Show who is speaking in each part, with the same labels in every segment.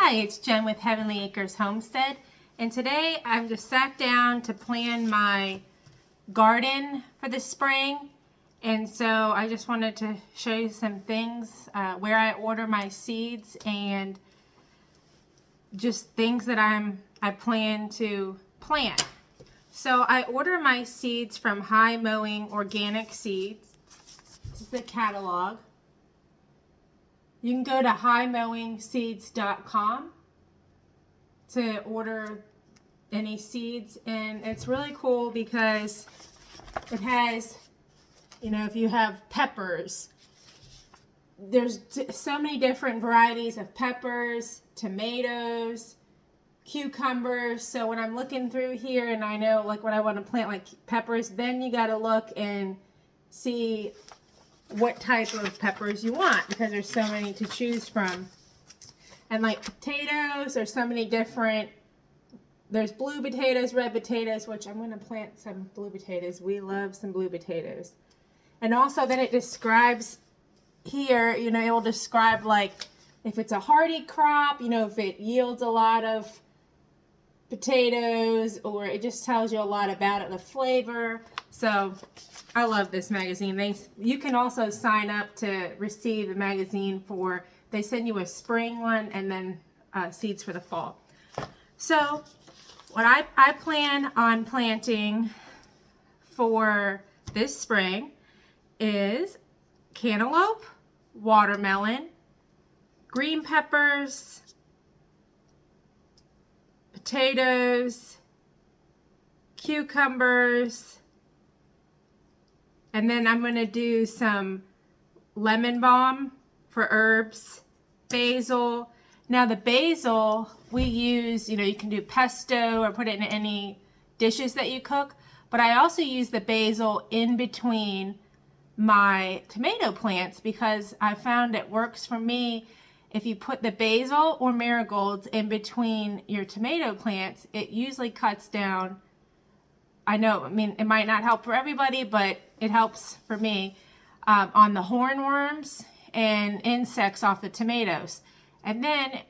Speaker 1: Hi, it's Jen with Heavenly Acres Homestead, and today I've just sat down to plan my garden for the spring, and so I just wanted to show you some things, where I order my seeds and just things that I plan to plant. So I order my seeds from High Mowing Organic Seeds. This is the catalog. You can go to highmowingseeds.com to order any seeds, and it's really cool because it has, if you have peppers, there's so many different varieties of peppers, tomatoes, cucumbers. So when I'm looking through here and I know like when I want to plant like peppers, then you got to look and see what type of peppers you want because there's so many to choose from. And like potatoes, there's so many different, there's blue potatoes, red potatoes, which I'm going to plant some blue potatoes. We love some blue potatoes. And also then it describes here, it will describe like if it's a hardy crop, if it yields a lot of potatoes, or it just tells you a lot about it, the flavor. So I love this magazine. You can also sign up to receive the magazine they send you a spring one and then seeds for the fall. So what I plan on planting for this spring is cantaloupe, watermelon, green peppers, potatoes, cucumbers, and then I'm going to do some lemon balm for herbs, basil. Now the basil we use, you can do pesto or put it in any dishes that you cook, but I also use the basil in between my tomato plants because I found it works for me. If you put the basil or marigolds in between your tomato plants, it usually cuts down. It might not help for everybody, but it helps for me on the hornworms and insects off the tomatoes. And then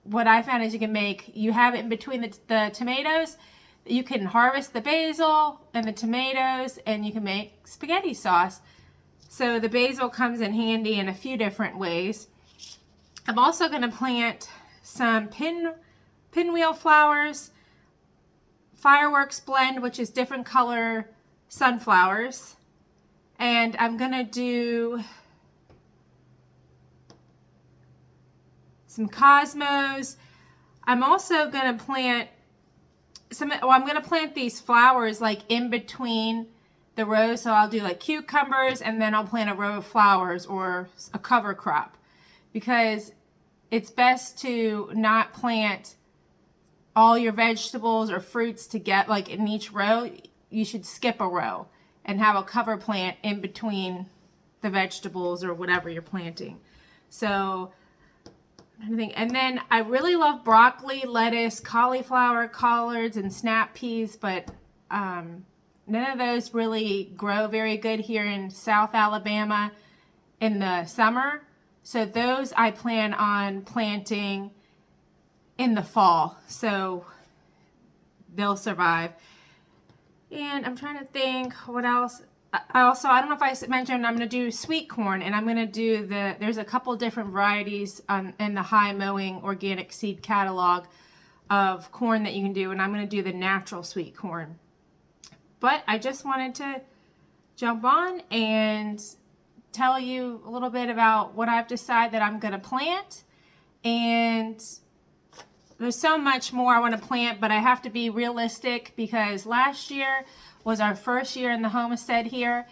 Speaker 1: what I found is you have it in between the tomatoes. You can harvest the basil and the tomatoes and you can make spaghetti sauce. So the basil comes in handy in a few different ways. I'm also going to plant some pinwheel flowers, fireworks blend, which is different color sunflowers. And I'm going to do some cosmos. I'm also going to plant I'm going to plant these flowers like in between the rows. So I'll do like cucumbers and then I'll plant a row of flowers or a cover crop, because it's best to not plant all your vegetables or fruits to get like in each row. You should skip a row and have a cover plant in between the vegetables or whatever you're planting. So and then I really love broccoli, lettuce, cauliflower, collards, and snap peas, but none of those really grow very good here in South Alabama in the summer. So those I plan on planting in the fall, so they'll survive. And I'm trying to think what else. I don't know if I mentioned I'm going to do sweet corn, and I'm going to do there's a couple different varieties in the High Mowing Organic Seed catalog of corn that you can do, and I'm going to do the natural sweet corn. But I just wanted to jump on and tell you a little bit about what I've decided that I'm going to plant. And there's so much more I want to plant, but I have to be realistic because last year was our first year in the homestead here,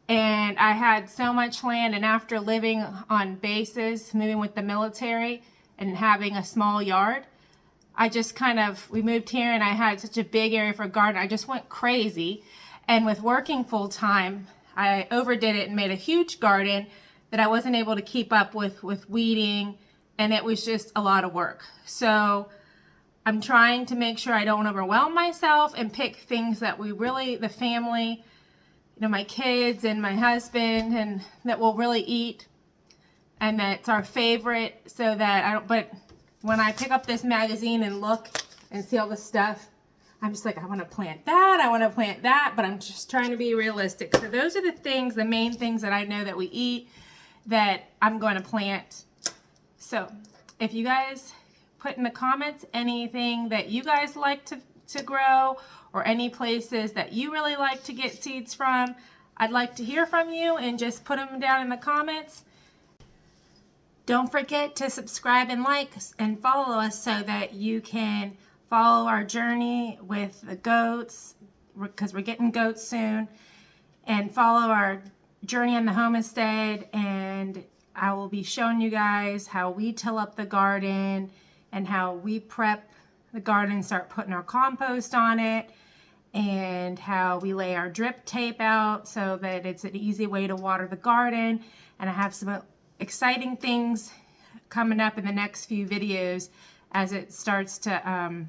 Speaker 1: and I had so much land, and after living on bases, moving with the military and having a small yard, we moved here and I had such a big area for a garden. I just went crazy, and with working full time, I overdid it and made a huge garden that I wasn't able to keep up with weeding, and it was just a lot of work. So I'm trying to make sure I don't overwhelm myself and pick things that the family, my kids and my husband, and that we'll really eat, and that's our favorite, so that when I pick up this magazine and look and see all the stuff, I'm just like, I want to plant that, I want to plant that, but I'm just trying to be realistic. So those are the things, the main things that I know that we eat that I'm going to plant. So if you guys put in the comments anything that you guys like to grow, or any places that you really like to get seeds from, I'd like to hear from you, and just put them down in the comments. Don't forget to subscribe and like and follow us so that you can follow our journey with the goats, because we're getting goats soon, and follow our journey on the homestead. And I will be showing you guys how we till up the garden and how we prep the garden, start putting our compost on it, and how we lay our drip tape out so that it's an easy way to water the garden. And I have some exciting things coming up in the next few videos as it starts to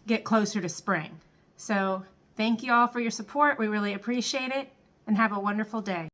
Speaker 1: get closer to spring. So thank you all for your support. We really appreciate it, and have a wonderful day.